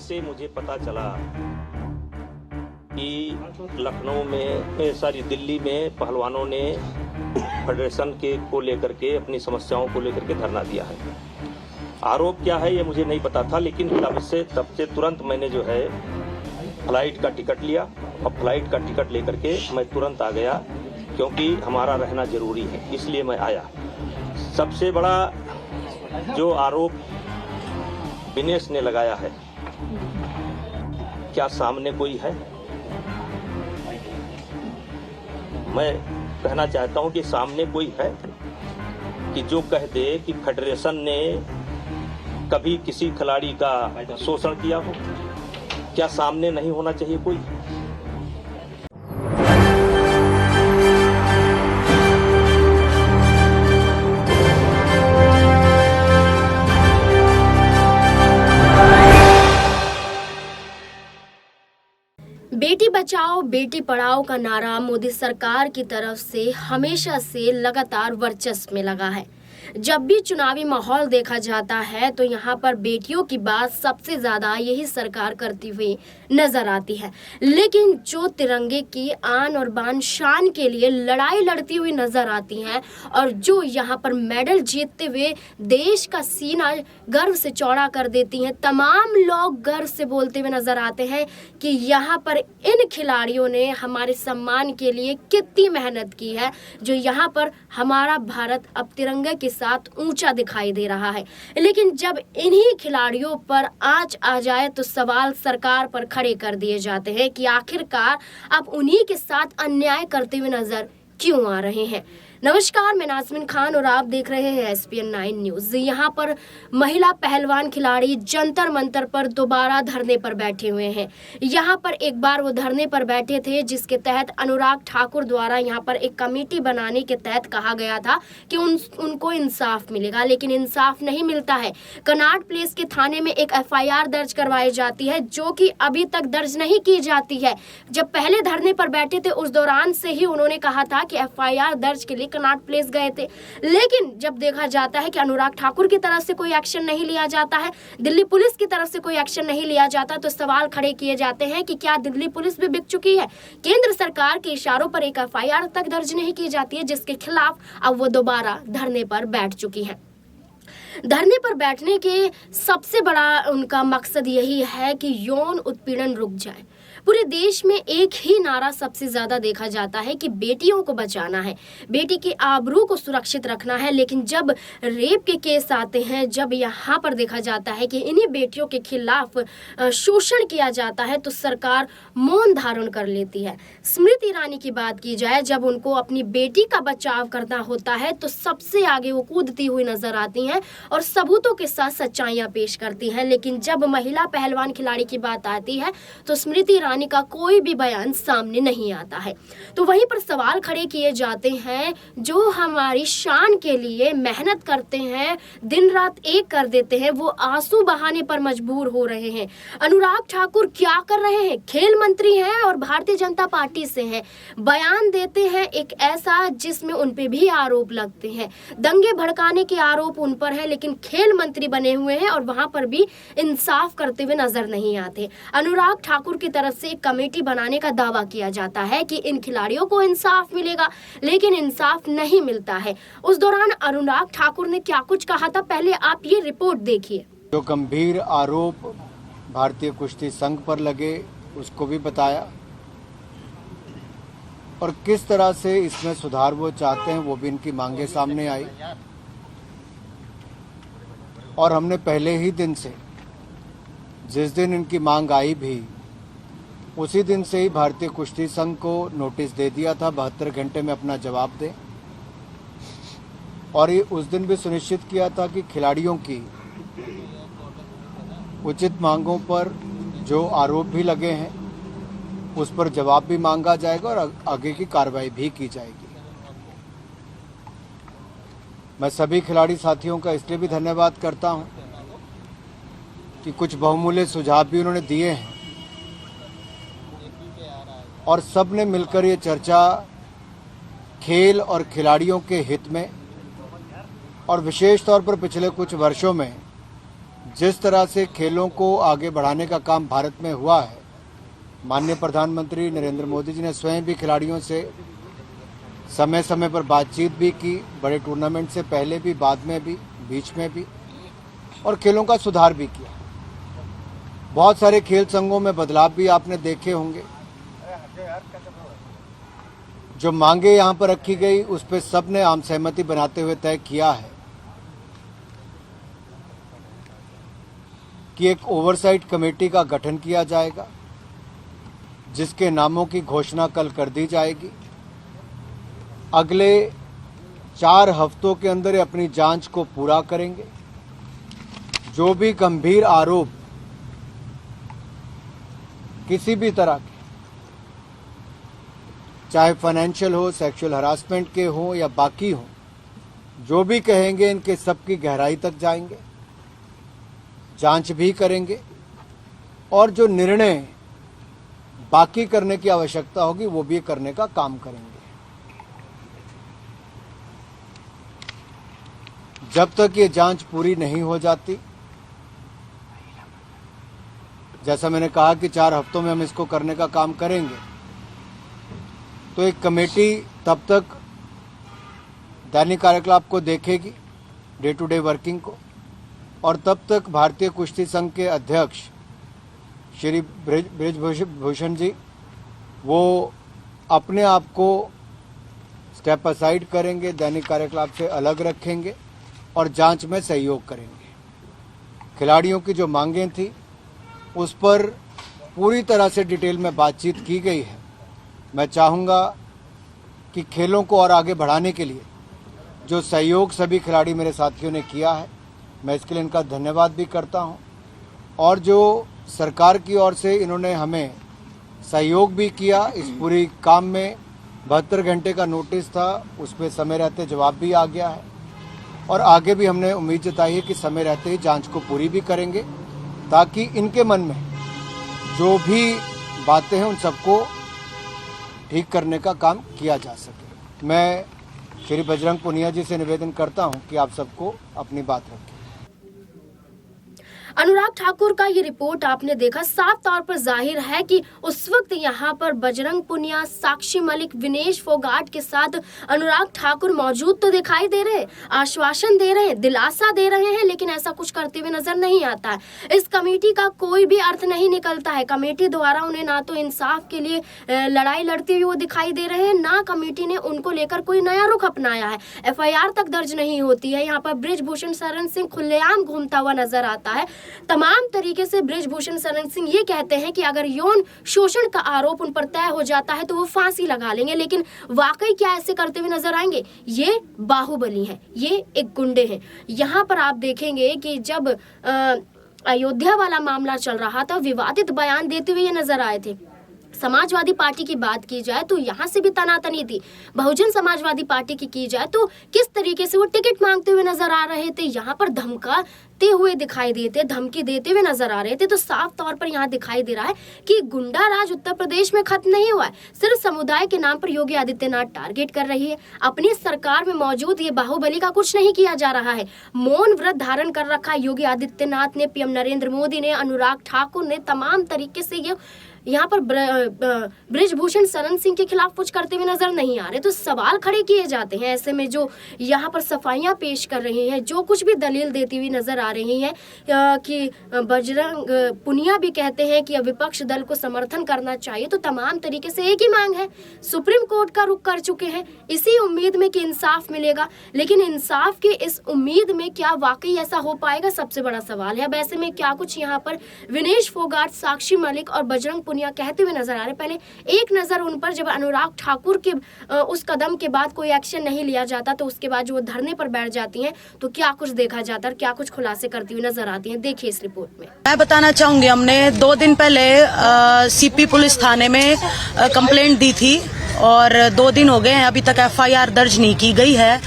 से मुझे पता चला कि लखनऊ में दिल्ली में पहलवानों ने फेडरेशन को लेकर के अपनी समस्याओं को लेकर के धरना दिया है। आरोप क्या है ये मुझे नहीं पता था, लेकिन तब से तुरंत मैंने जो है फ्लाइट का टिकट लिया और फ्लाइट का टिकट लेकर के मैं तुरंत आ गया, क्योंकि हमारा रहना जरूरी है, इसलिए मैं आया। सबसे बड़ा जो आरोप दिनेश ने लगाया है, क्या सामने कोई है? मैं कहना चाहता हूं कि सामने कोई है कि जो कह दे कि फेडरेशन ने कभी किसी खिलाड़ी का शोषण किया हो? क्या सामने नहीं होना चाहिए कोई? बेटी बचाओ बेटी पढ़ाओ का नारा मोदी सरकार की तरफ से हमेशा से लगातार वर्चस्व में लगा है। जब भी चुनावी माहौल देखा जाता है तो यहाँ पर बेटियों की बात सबसे ज्यादा यही सरकार करती हुई नजर आती है। लेकिन जो तिरंगे की आन और बान शान के लिए लड़ाई लड़ती हुई नजर आती हैं और जो यहाँ पर मेडल जीतते हुए देश का सीना गर्व से चौड़ा कर देती हैं, तमाम लोग गर्व से बोलते हुए नजर आते हैं कि यहाँ पर इन खिलाड़ियों ने हमारे सम्मान के लिए कितनी मेहनत की है, जो यहाँ पर हमारा भारत अब तिरंगे के साथ ऊंचा दिखाई दे रहा है। लेकिन जब इन्हीं खिलाड़ियों पर आंच आ जाए तो सवाल सरकार पर खड़े कर दिए जाते हैं कि आखिरकार आप उन्हीं के साथ अन्याय करते हुए नजर क्यों आ रहे हैं। नमस्कार, मैं नाज़मीन खान और आप देख रहे हैं SPN 9 न्यूज। यहाँ पर महिला पहलवान खिलाड़ी जंतर मंतर पर दोबारा धरने पर बैठे हुए हैं। यहाँ पर एक बार वो धरने पर बैठे थे जिसके तहत अनुराग ठाकुर द्वारा यहाँ पर एक कमेटी बनाने के तहत कहा गया था कि उनको इंसाफ मिलेगा, लेकिन इंसाफ नहीं मिलता है। कनॉट प्लेस के थाने में एक FIR दर्ज करवाई जाती है जो कि अभी तक दर्ज नहीं की जाती है। जब पहले धरने पर बैठे थे उस दौरान से ही उन्होंने कहा था कि FIR दर्ज के लिए कनॉट प्लेस गए थे, लेकिन जब देखा जाता है कि अनुराग ठाकुर की तरफ से कोई एक्शन नहीं लिया जाता है, दिल्ली पुलिस की तरफ से कोई एक्शन नहीं लिया जाता, तो सवाल खड़े किए जाते हैं कि क्या दिल्ली पुलिस भी बिक चुकी है? केंद्र सरकार के इशारों पर एक FIR तक दर्ज नहीं की जाती है, जिसके खिलाफ अब वो दोबारा धरने पर बैठ चुकी है। धरने पर बैठने के सबसे बड़ा उनका मकसद यही है कि यौन उत्पीड़न रुक जाए। पूरे देश में एक ही नारा सबसे ज्यादा देखा जाता है कि बेटियों को बचाना है, बेटी की आबरू को सुरक्षित रखना है। लेकिन जब रेप के केस आते हैं, जब यहाँ पर देखा जाता है कि इन्हीं बेटियों के खिलाफ शोषण किया जाता है, तो सरकार मौन धारण कर लेती है। स्मृति ईरानी की बात की जाए, जब उनको अपनी बेटी का बचाव करना होता है तो सबसे आगे वो कूदती हुई नजर आती हैं और सबूतों के साथ सच्चाइयां पेश करती हैं। लेकिन जब महिला पहलवान खिलाड़ी की बात आती है तो स्मृति ईरानी का कोई भी बयान सामने नहीं आता है। तो वहीं पर सवाल खड़े किए जाते हैं, जो हमारी शान के लिए मेहनत करते हैं, दिन रात एक कर देते हैं, वो आंसू बहाने पर मजबूर हो रहे हैं। अनुराग ठाकुर क्या कर रहे हैं? खेल मंत्री हैं और भारतीय जनता पार्टी से हैं, बयान देते हैं एक ऐसा जिसमें उन पे भी आरोप लगते हैं, दंगे भड़काने के आरोप उन पर है, लेकिन खेल मंत्री बने हुए हैं और वहां पर भी इंसाफ करते हुए नजर नहीं आते। अनुराग ठाकुर की तरफ से एक कमेटी बनाने का दावा किया जाता है कि इन खिलाड़ियों को इंसाफ मिलेगा, लेकिन इंसाफ नहीं मिलता है। उस दौरान अनुराग ठाकुर ने क्या कुछ कहा था, पहले आप ये रिपोर्ट देखिए। जो गंभीर आरोप भारतीय कुश्ती संघ पर लगे उसको भी बताया और किस तरह से इसमें सुधार वो चाहते हैं वो भी इनकी मांगे सामने आई। और हमने पहले ही दिन से, जिस दिन इनकी मांग आई भी उसी दिन से ही भारतीय कुश्ती संघ को नोटिस दे दिया था 72 घंटे में अपना जवाब दें, और ये उस दिन भी सुनिश्चित किया था कि खिलाड़ियों की उचित मांगों पर जो आरोप भी लगे हैं उस पर जवाब भी मांगा जाएगा और आगे की कार्रवाई भी की जाएगी। मैं सभी खिलाड़ी साथियों का इसलिए भी धन्यवाद करता हूं कि कुछ बहुमूल्य सुझाव भी उन्होंने दिए हैं और सब ने मिलकर ये चर्चा खेल और खिलाड़ियों के हित में और विशेष तौर पर पिछले कुछ वर्षों में जिस तरह से खेलों को आगे बढ़ाने का काम भारत में हुआ है, माननीय प्रधानमंत्री नरेंद्र मोदी जी ने स्वयं भी खिलाड़ियों से समय समय पर बातचीत भी की, बड़े टूर्नामेंट से पहले भी, बाद में भी, बीच में भी, और खेलों का सुधार भी किया। बहुत सारे खेल संघों में बदलाव भी आपने देखे होंगे। जो मांगे यहां पर रखी गई उस पर सबने आम सहमति बनाते हुए तय किया है कि एक ओवरसाइट कमेटी का गठन किया जाएगा, जिसके नामों की घोषणा कल कर दी जाएगी। अगले 4 हफ्तों के अंदर ये अपनी जांच को पूरा करेंगे। जो भी गंभीर आरोप किसी भी तरह के, चाहे फाइनेंशियल हो, सेक्सुअल हरासमेंट के हो या बाकी हो, जो भी कहेंगे इनके सबकी गहराई तक जाएंगे, जांच भी करेंगे और जो निर्णय बाकी करने की आवश्यकता होगी वो भी करने का काम करेंगे। जब तक ये जांच पूरी नहीं हो जाती, जैसा मैंने कहा कि 4 हफ्तों में हम इसको करने का काम करेंगे, तो एक कमेटी तब तक दैनिक कार्यकलाप को देखेगी, डे टू डे वर्किंग को, और तब तक भारतीय कुश्ती संघ के अध्यक्ष श्री ब्रिजभूषण जी वो अपने आप को स्टेप असाइड करेंगे, दैनिक कार्यकलाप से अलग रखेंगे और जांच में सहयोग करेंगे। खिलाड़ियों की जो मांगें थी उस पर पूरी तरह से डिटेल में बातचीत की गई है। मैं चाहूँगा कि खेलों को और आगे बढ़ाने के लिए जो सहयोग सभी खिलाड़ी मेरे साथियों ने किया है, मैं इसके लिए इनका धन्यवाद भी करता हूं। और जो सरकार की ओर से इन्होंने हमें सहयोग भी किया, इस पूरी काम में 72 घंटे का नोटिस था, उस पर समय रहते जवाब भी आ गया है और आगे भी हमने उम्मीद जताई है कि समय रहते ही जांच को पूरी भी करेंगे, ताकि इनके मन में जो भी बातें हैं उन सबको ठीक करने का काम किया जा सके। मैं श्री बजरंग पुनिया जी से निवेदन करता हूं कि आप सबको अपनी बात रखें। अनुराग ठाकुर का ये रिपोर्ट आपने देखा, साफ तौर पर जाहिर है कि उस वक्त यहाँ पर बजरंग पुनिया, साक्षी मलिक, विनेश फोगाट के साथ अनुराग ठाकुर मौजूद तो दिखाई दे रहे, आश्वासन दे रहे, दिलासा दे रहे हैं, लेकिन ऐसा कुछ करते हुए नजर नहीं आता है। इस कमेटी का कोई भी अर्थ नहीं निकलता है। कमेटी द्वारा उन्हें ना तो इंसाफ के लिए लड़ाई लड़ते हुए वो दिखाई दे रहे हैं, ना कमेटी ने उनको लेकर कोई नया रुख अपनाया है। FIR तक दर्ज नहीं होती है। यहाँ पर ब्रिजभूषण शरण सिंह खुलेआम घूमता हुआ नजर आता है। तमाम तरीके से ब्रिजभूषण शरण सिंह ये कहते हैं कि अगर यौन शोषण का आरोप उन पर तय हो जाता है तो वो फांसी लगा लेंगे, लेकिन वाकई क्या ऐसे करते हुए नजर आएंगे? ये बाहुबली हैं, ये एक गुंडे हैं। यहाँ पर आप देखेंगे कि जब अयोध्या वाला मामला चल रहा था, विवादित बयान देते हुए ये नजर आए थे। समाजवादी पार्टी की बात की जाए तो यहाँ से भी तनातनी थी। बहुजन समाजवादी पार्टी की जाए तो किस तरीके से वो टिकट मांगते हुए नजर आ रहे थे, यहाँ पर धमकाते हुए दिखाई देते, धमकी देते हुए नजर आ रहे थे। तो साफ तौर पर यहाँ दिखाई दे रहा है कि गुंडा राज उत्तर प्रदेश में खत्म नहीं हुआ है। सिर्फ समुदाय के नाम पर योगी आदित्यनाथ टारगेट कर रही है। अपनी सरकार में मौजूद ये बाहुबली का कुछ नहीं किया जा रहा है। मौन व्रत धारण कर रखा है योगी आदित्यनाथ ने, PM नरेंद्र मोदी ने, अनुराग ठाकुर ने, तमाम तरीके से ये यहाँ पर ब्रिजभूषण शरण सिंह के खिलाफ कुछ करते हुए नजर नहीं आ रहे। तो सवाल खड़े किए जाते हैं। ऐसे में जो यहाँ पर सफाइयाँ पेश कर रही हैं, जो कुछ भी दलील देती हुई नजर आ रही हैं कि बजरंग पुनिया भी कहते हैं कि विपक्ष दल को समर्थन करना चाहिए, तो तमाम तरीके से एक ही मांग है। सुप्रीम कोर्ट का रुख कर चुके हैं इसी उम्मीद में कि इंसाफ मिलेगा, लेकिन इंसाफ की इस उम्मीद में क्या वाकई ऐसा हो पाएगा, सबसे बड़ा सवाल है। अब ऐसे में क्या कुछ यहाँ पर विनेश फोगाट, साक्षी मलिक और बजरंग पुनिया कहते हुए नजर आ रहे। पहले एक नजर उन पर, जब अनुराग ठाकुर के उस कदम के बाद कोई एक्शन नहीं लिया जाता तो उसके बाद जो वो धरने पर बैठ जाती हैं तो क्या कुछ देखा जाता है, क्या कुछ खुलासे करती हुई नजर आती हैं। देखिए इस रिपोर्ट में। मैं बताना चाहूंगी, हमने 2 दिन पहले CP पुलिस थाने में कंप्लेंट दी थी और 2 दिन हो गए हैं, अभी तक FIR दर्ज नहीं की गई है।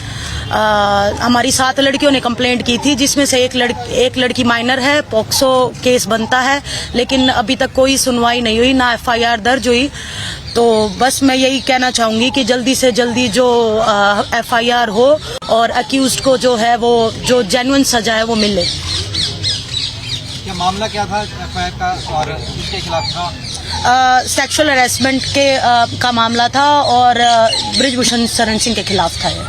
हमारी 7 लड़कियों ने कंप्लेंट की थी, जिसमें से एक लड़की माइनर है। पॉक्सो केस बनता है, लेकिन अभी तक कोई सुनवाई नहीं हुई, ना FIR दर्ज हुई। तो बस मैं यही कहना चाहूंगी कि जल्दी से जल्दी जो FIR हो और अक्यूज्ड को जो है वो जो जेन्युइन सजा है वो मिले। मामला क्या था एफआईआर का और किसके खिलाफ था? सेक्सुअल हरेसमेंट के का मामला था और ब्रिजभूषण शरण सिंह के खिलाफ था ये।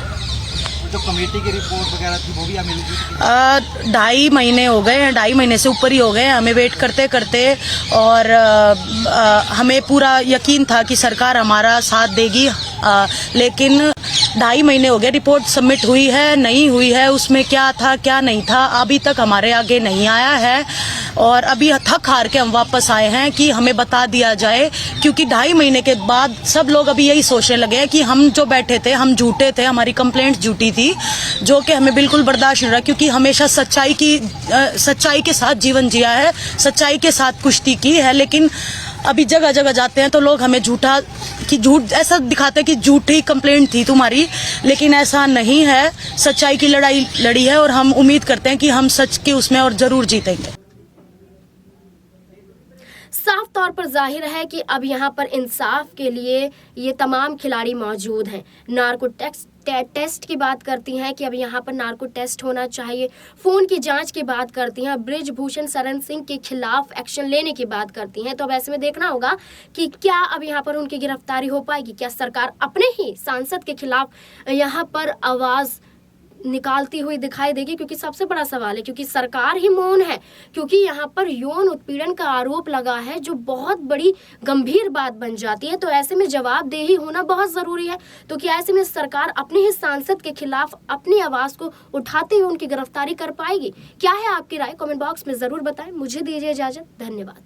जो कमेटी की रिपोर्ट वगैरह थी वो भी मिली थी? 2.5 महीने हो गए हैं, 2.5 महीने से ऊपर ही हो गए हैं हमें वेट करते करते, और हमें पूरा यकीन था कि सरकार हमारा साथ देगी, लेकिन 2.5 महीने हो गए, रिपोर्ट सबमिट हुई है नहीं हुई है, उसमें क्या था क्या नहीं था अभी तक हमारे आगे नहीं आया है। और अभी थक हार के हम वापस आए हैं कि हमें बता दिया जाए, क्योंकि 2.5 महीने के बाद सब लोग अभी यही सोचने लगे हैं कि हम जो बैठे थे हम झूठे थे, हमारी कंप्लेंट झूठी थी, जो कि हमें बिल्कुल बर्दाश्त नहीं रहा, क्योंकि हमेशा सच्चाई के साथ जीवन जिया है, सच्चाई के साथ कुश्ती की है। लेकिन अभी जगह जगह जाते हैं तो लोग हमें झूठ ऐसा दिखाते हैं कि झूठी कंप्लेंट थी तुम्हारी, लेकिन ऐसा नहीं है। सच्चाई की लड़ाई लड़ी है और हम उम्मीद करते हैं कि हम सच के उसमें और जरूर जीतेंगे। साफ तौर पर जाहिर है कि अब यहाँ पर इंसाफ के लिए ये तमाम खिलाड़ी मौजूद हैं। नार्को टेस्ट की बात करती हैं कि अब यहाँ पर नार्को टेस्ट होना चाहिए, फोन की जांच की बात करती हैं, ब्रिजभूषण शरण सिंह के खिलाफ एक्शन लेने की बात करती हैं। तो अब ऐसे में देखना होगा कि क्या अब यहाँ पर उनकी गिरफ्तारी हो पाएगी, क्या सरकार अपने ही सांसद के खिलाफ यहाँ पर आवाज निकालती हुई दिखाई देगी, क्योंकि सबसे बड़ा सवाल है, क्योंकि सरकार ही मौन है, क्योंकि यहाँ पर यौन उत्पीड़न का आरोप लगा है जो बहुत बड़ी गंभीर बात बन जाती है। तो ऐसे में जवाबदेही होना बहुत जरूरी है। तो क्या ऐसे में सरकार अपने ही सांसद के खिलाफ अपनी आवाज को उठाते हुए उनकी गिरफ्तारी कर पाएगी? क्या है आपकी राय? कमेंट बॉक्स में जरूर बताएं। मुझे दीजिए इजाजत, धन्यवाद।